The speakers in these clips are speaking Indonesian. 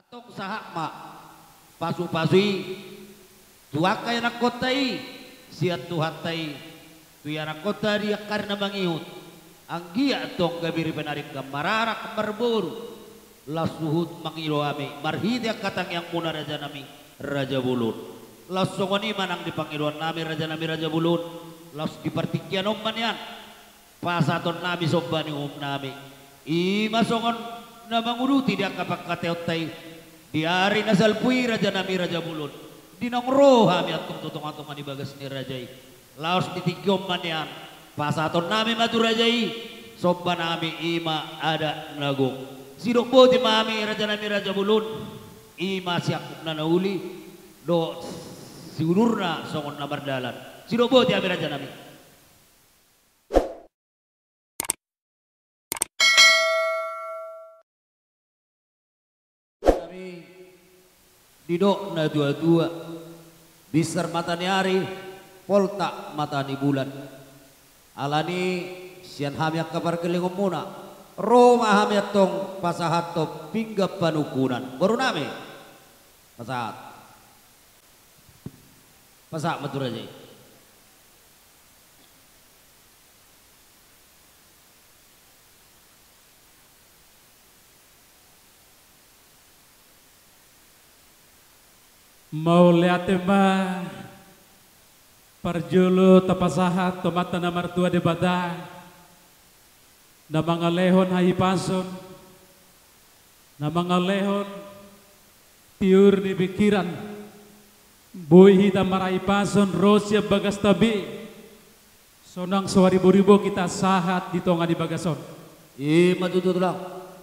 Tong sahak mak pasu-pasui tuakai anak kotai siat tuhatai tu anak kota dia karena mangiut anggia tong gabiri penarik gamarara kemerburu lasuhut mangilo ame marhidia katang yang muna raja nami Raja Bulun lasongoni manang dipangiluan nami Raja Bulun las dipertikian omman pasaton nami sobbani nami ima songon na manguruti dia kapak kateotai diari nasal pui Raja nami Raja Bulun dinongro hami atung tutong-atungan di bagas ni Rajai laos ditikyom manian pasaton nami matu Rajai sobba nami ima ada nagong sidok boti mami Raja nami Raja Bulun ima siakuk na nauli do siururna songon na bardalan sidok boti ami Raja nami didok na dua-dua bisar matani hari poltak matani bulan alani sian hamiak kabar kelingom muna Roma hamiak tong pasahat to pinggap panukunan baru nami pasahat matur aja mau lihat ma parjulu tapasahat tomata na martua de bada na mga lehon hayipason na mga lehon tiur ni pikiran buhi hita maraipason rosya bagas tabi sonang sewaribu-ribu kita sahat di tonga di bagason matutulang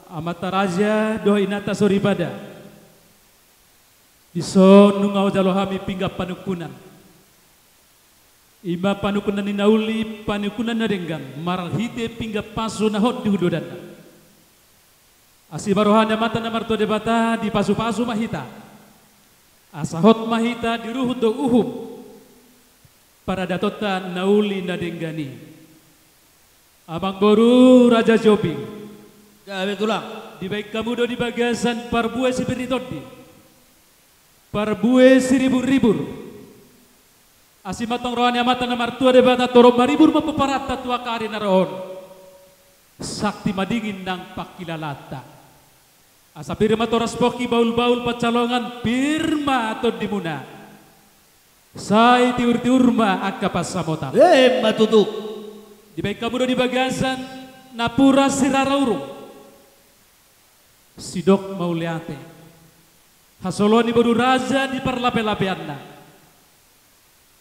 amata raja do inata soribada iso nungaw dalohami pinggap panukunan ima panukunan ni nauli panukunan na denggan maral hite pinggap pasu nahot di hudodan asibarohan na mata na marto debata di pasu-pasu mahita asahot mahita di ruhud do uhum para datotan nauli na denggani abang boru Raja Jobing gawe tulang di baik kamu do di bagasan parbuai siberitodi parbue siribur-ribur asimatong rohan yamata na martua de bata toro maribur mapaparata tua kari na rohon sakti madingin ng pakilalata asa pirma toras poki baul-baul pacalongan pirma atau dimuna say tiur-tiurma akapasamota matutu di baik kamu do di bagasan napura siraraurung sidok mauliate hasoloni baru raja di parlape-lapeanna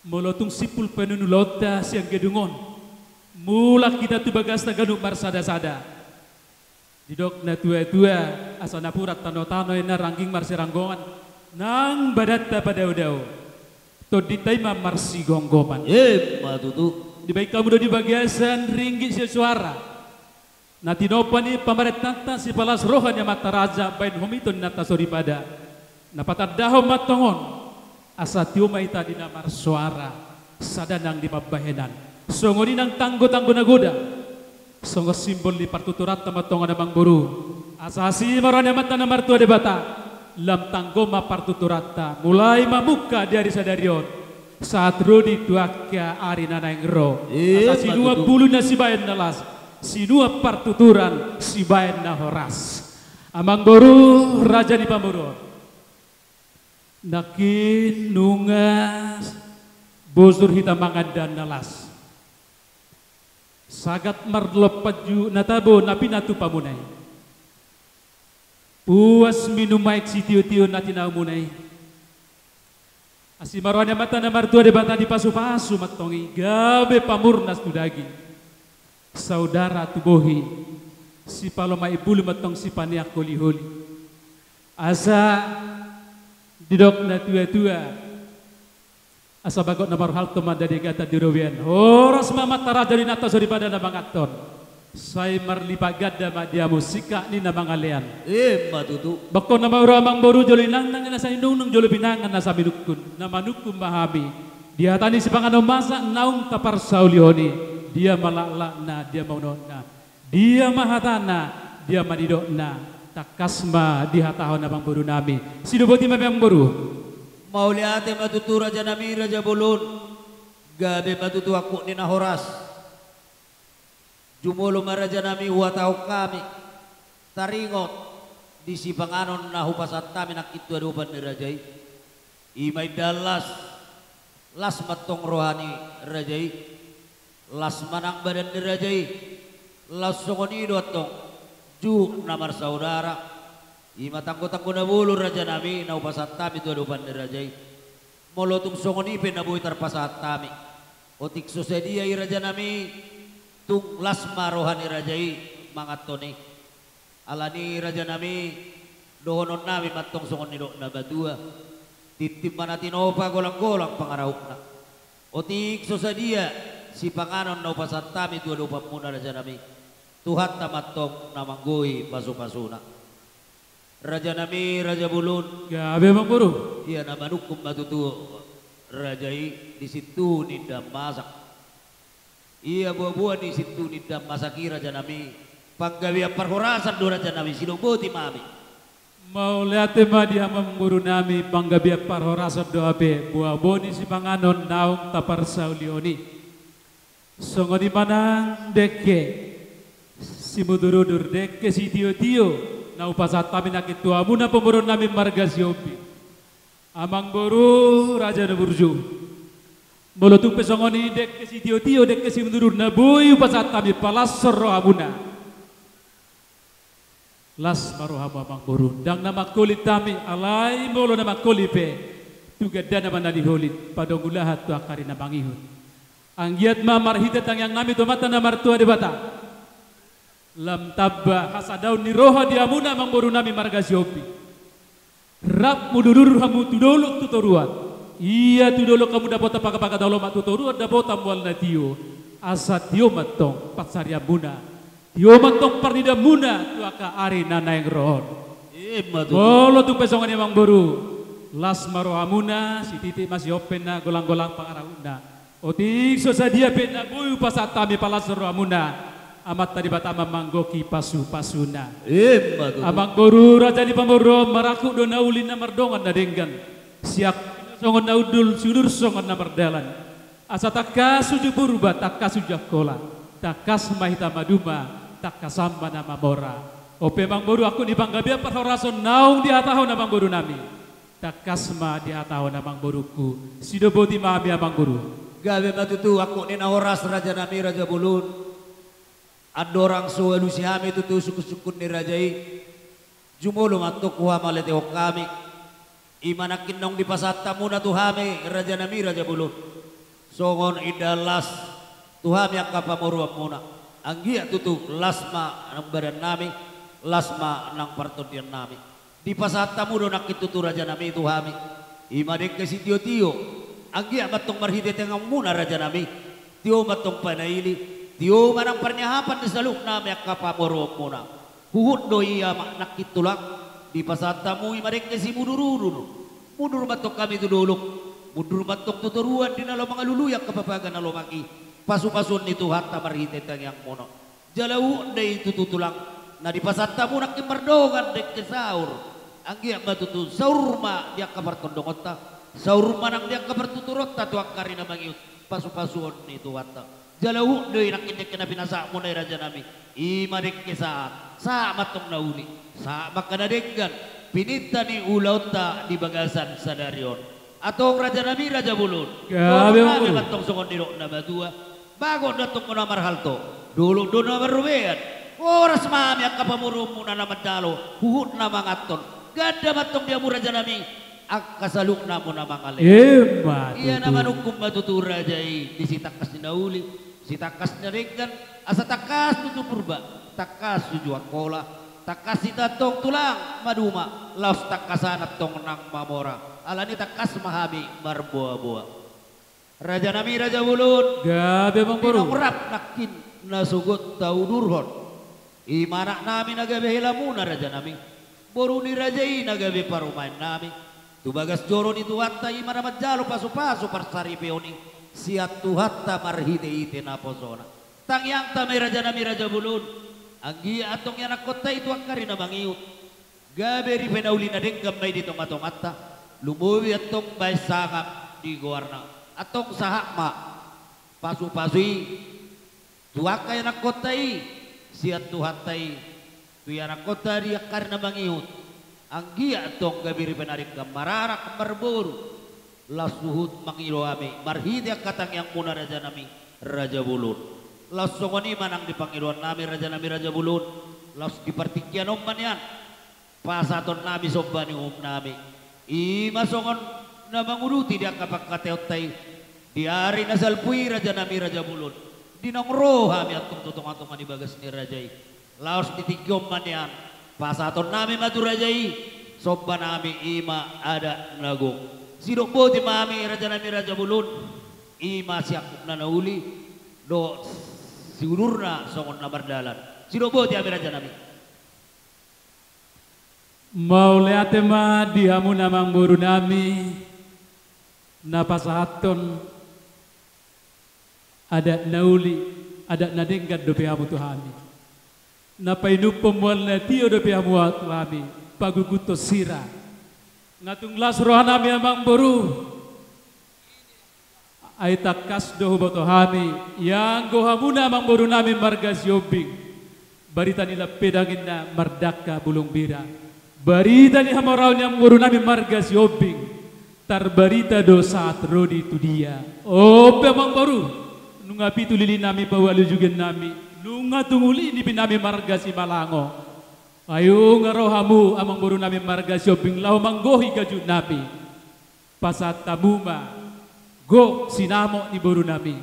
molotung sipul penunulota siang gedungon mulak kita tu bagas na ganuk marsada-sada didok na tua-tua asa napurat tano-tano na rangging marsiranggongan nang badata padaw-daw to ditaima marsi gonggoman matutu di baik kamu do di bagasan ringgit siya suara na tinopani pamaret tanta si palas rohan ya mata raja bain humiton nata soribada napatadaho matongon asa tiuma ita di namar suara sadanang di mabahenan songoni nang tanggo-tanggo nagoda songo simbol di partuturat matongon namang buru asasi marane mata namar tua debata lam tanggo ma partuturata mulai mamuka dari sadarion saat rodi tuakya ari nanang ro asasi 20 na si bayan nalas si 2 partuturan si bayan na horas amang buru raja di pamuron nakin nungas bosur hitam mangandan nalas sagat marlopaju natabo napinatu pamunay puas minum maik si tiu-tiu natina munay asimaruan yang mata na martua de bata di pasu-pasu matongi gabe pamurnas tudagi saudara tubohi si paloma ibulu matong si paniak holi-holi asa didok na tua-tua asa bagot na marhal teman dari gata dirowian horas mamat taraja di nata daripada na bangaton say marlipagat da dia musika ni na mangalean matutu bako na mauro amang boru joli nang na sa indung joli pinangan na sa minukun na manukum mahami dia tani si pangano masa naung tapar saulioni dia malala na dia mau na dia mahatana dia manidok na takasma di hatahon na bang buru nami. Sinuboti mabang buru. Mauliate matutu Raja Nami Raja Bulun. Gabi matutu aku ni nahoras. Jumulo Raja Nami huwataw kami. Taringot di sipanganon na hupasat kami nakitu adupan ni Rajai. Imay dalas. Las matong rohani Rajai. Las manang badan ni Rajai. Las songonido atong ju namar saudara. Ima tangko-tangko na bulu Raja Nami na upasat kami tu adupan ni Rajai. Molotong songonipin na buhay tarpasat kami. O tikso sa diya Raja Nami tung lasma rohani Rajai mga toni. Alani Raja Nami dohonon nami matong songon ni na badua. Titimman natin opa golang-golang pangarawak na. O tikso sa diya si panganon na upasat kami tu adupan muna Raja Nami. Tuhat na matong namanggoy pasu-pasuna. Raja Nami Raja Bulun. Gabi bang buru. Iya na manukum matutu Rajai di situ ni masak. Iya buah-buah di situ ni masaki Raja Nami. Panggawi perhorasan do Raja Nami sinuboti mami. Mau lihat tema dia memburu nami panggabi perhorasan do abe buah boni si panganon naung tapar saulioni. Songo di mana deke si mudurudur deke si tio-tio na upasat kami nakit tua muna pemburu nami marga siopi. Amang boru Raja na burju. Molotung pesongoni dek ke si tio-tio dek ke si menurun na boy upasat kami palas soro amuna. Las marohama amang boru. Dang nama kulit kami alai molo nama kulipe. Tugada nama nadi holit padong ulahat tu akari na bangihun. Anggiat ma marhita tang yang nami tu mata na martua di bata. Lam tabba hasadaun ni roha di amuna amang boru nami marga siopi. Rap mudurur hamu tudolok tutoruan. Iya tudolok kamu dapat apa dalam tutoruan dapat tamual natio. Asa tio matong patsaria muna. Tio matong pardida muna tuaka ari nanaeng rohon. Bolo tu pesongan emang baru. Las maro amuna si titik masih open na golang-golang pangarauna. Otik sosadia pena buyu pasatami palas ro amuna. Amat tadi batama manggoki pasu-pasuna. Abang guru raja di pamoro maraku do naulin na mardongan na denggan. Siak songon naudul sudur songon na mardalan. Asa takas suju burba takas sujak kola. Takas mahita maduma takas samba na mamora. Ope bang guru aku di panggabia perhorason naung di atahon na bang guru nami. Takas ma di atahon na bang guruku. Sidoboti mami abang guru. Gabe matutu aku ni nahoras Raja Nami Raja Bulun. Ada orang sualu si hami itu tu suku-suku ni Rajai. Jumulo matok kuha maleteo kami. Imanakin nong di pasat tamu na tuhami Raja Nami Raja Bulun. Songon idalas tuhami ang kapamuruan muna. Anggia tutu lasma ng badan nami, lasma ng partodian nami. Di pasat tamu do nakitutu Raja Nami tuhami. Imadik ke si tio-tio. Anggia matong marhidet yang muna Raja Nami. Tio matong panaili. Tio manang pernyahapan di saluk nami kapamoro muna. Huhut do iya maknak itulak di pasatamu imarek si mudururun. Mudur batok kami tu duluk. Mudur batok tuturuan di nalo mga luluyak kapapagan nalo maki. Pasu-pasun itu hatta marhitetang yang mono. Jalau day tututulang na di pasatamu nak imardongan dek ke saur. Anggi batutu saurma dia kabar kondongota. Saurma nang dia kabar tuturota tu akari na mangiut. Pasu-pasun itu hatta. Jalau doi nak indek kena pinasa mo na Raja Nami. Imadik kisaat. Sa matong nauli. Sa makanadenggan. Pinita ni ulauta di bagasan sadarion. Atong Raja Nami Raja Bulun. Gabi mo. Matong songon niro na badua. Bago datong ko na marhalto. Dulu do na marubean. Oras mami ang kapamuro muna na madalo. Huhut na mangaton. Gada matong dia mo Raja Nami. Akasaluk na mo na mga leon. Iya naman hukum matutu Rajai. Di si takas ni nauli. Si takas nyaringkan, asa takas tutu purba, takas tuju akola, takas si tatong tulang maduma, laos takasan at tong nang mamora, alani takas mahami marboa-boa. Raja Nami Raja Bulun, gabi bang buru. Pinamrap nakin nasugot tau durhon. Imanak namin nagabi hilamuna Raja Nami, boru ni Rajai nagabi parumain nami. Tubagas joron itu hatta imana majalo pasu-pasu parsari peoni. Siat tuhatta marhite-ite na posona. Tangyang tamay Raja Nami Raja Bulun. Anggi atong yan kota itu akari na mangiut. Gaberi penauli na din gamay dito matomata. Lumuwi at tong bay sangap di gowarna. Atong sahakma. Pasu-pasui. Tuwakay na kotay. Siya tuhatay. Tuya na kota di akar na mangihut. Ang giya atong gaberi penarik mararak marburu. Lasuhut mangiro ami. Marhidi ang katang yang muna raja nami. Raja Bulun. Lasongoni manang dipangiruan nami raja nami Raja Bulun. Las dipartikyan man yan. Pasaton nami soba ni nami. Imasongon na manguruti dia kapagkateot tay. Diari na salpui raja nami Raja Bulun. Dinangro hami at tututong-atong manibagas ni Rajay. Laos ditigyom man yan. Pasaton nami matu Rajay. Soba nami ima ada nagong. Sino po di mami raja nami Raja Bulun. Ima siyak na nauli. Do sigurur na songon na bardalan. Sino po di ami raja nami. Mauliatema dihamu namang buru nami napasahaton ada nauli ada nadengkat do pihamu tuhami napainupom wala tiyo do pihamu tuhami paguguto sira ngatung las rohanami amang buru ay takas do hubotohami yang gohamuna amang buru nami margas yobing barita nila pedangin na mardaka bulong bira. Barita ni hamaraw niyang guru namin margas yobing. Tarbarita do saat rodi tu dia. O pemang baru. Nunga pitulili nami bawalu juga nami. Nunga tunguli ni pinami margas imalango. Ayo ngarohamu amang guru namin margas yobing. Lau manggohi gaju nabi. Pasat tamuma. Go sinamo ni guru nami.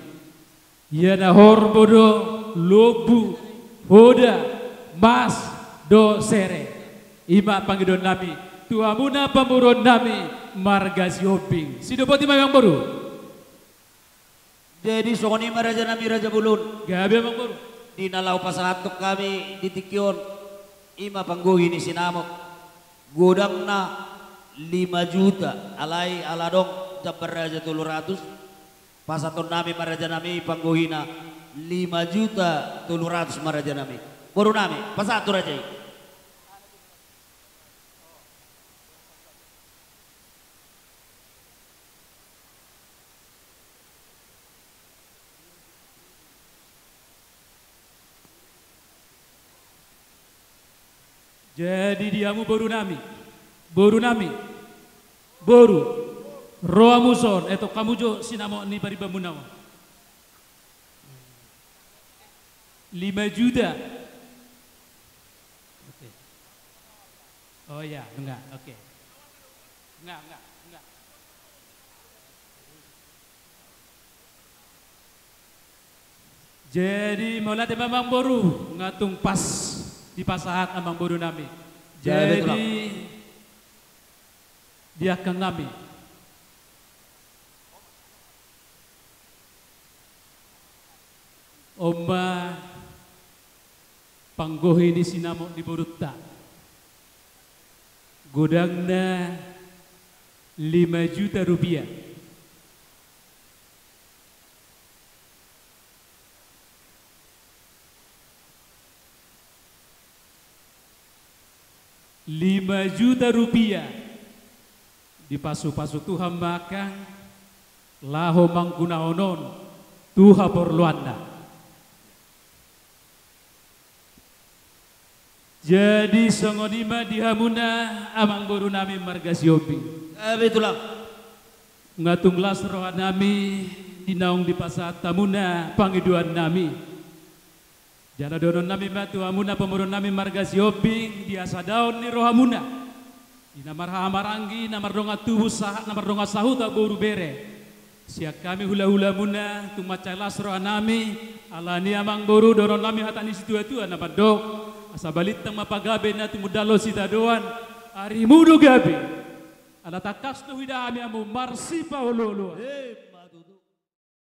Yana horbodo lobu hoda mas do sere. Ima pangidon nami, tuamuna pamurun nami, margas yobing. Sino po timay ang baru? Jadi sokoni raja nami Raja Bulun. Gabi ang baru. Dinalaw pa sa hatok kami ditikyon. Ima pangguhi ni sinamok. Gudang na 5 juta. Alay aladong jabar raja 700. Pasaton nami maraja nami pangguhi na 5 juta 700 maraja nami. Baru nami, pasato raja. Jadi diamu boru nami, boru, roamu son, eto kamu jo sinamo ni pariba munawa. 5 juta. Oke. Oh ya, enggak, oke. Enggak. Jadi mulai memang boru ngatung pas di pasahat amang bodoh nami. Jadi dia akan nami. Oma panggohi ni sinamo di Boruta. Godangna 5 juta rupiah. Rp5 juta di pasu-pasu Tuhan makan laho manggunaonon Tuhan porluanda. Jadi songonima dihamuna amang boru nami margas yobi. Betulah. Ngatung las rohan nami dinaung di pasat tamuna pangiduan nami. Jana donon nami batu amuna pemurun nami margas yobing diasa daun ni rohamuna. Di namar hamarangi namar donga tubuh sahat namar donga sahuta boru bere. Siak kami hula-hula muna tu macalas roha nami alani amang boru donon nami hatani situa-tua namar dok asa balitang mapagabe na tumudalo sita doan ari mudu gabe. Ada takas tu hidami amu marsi paulolo.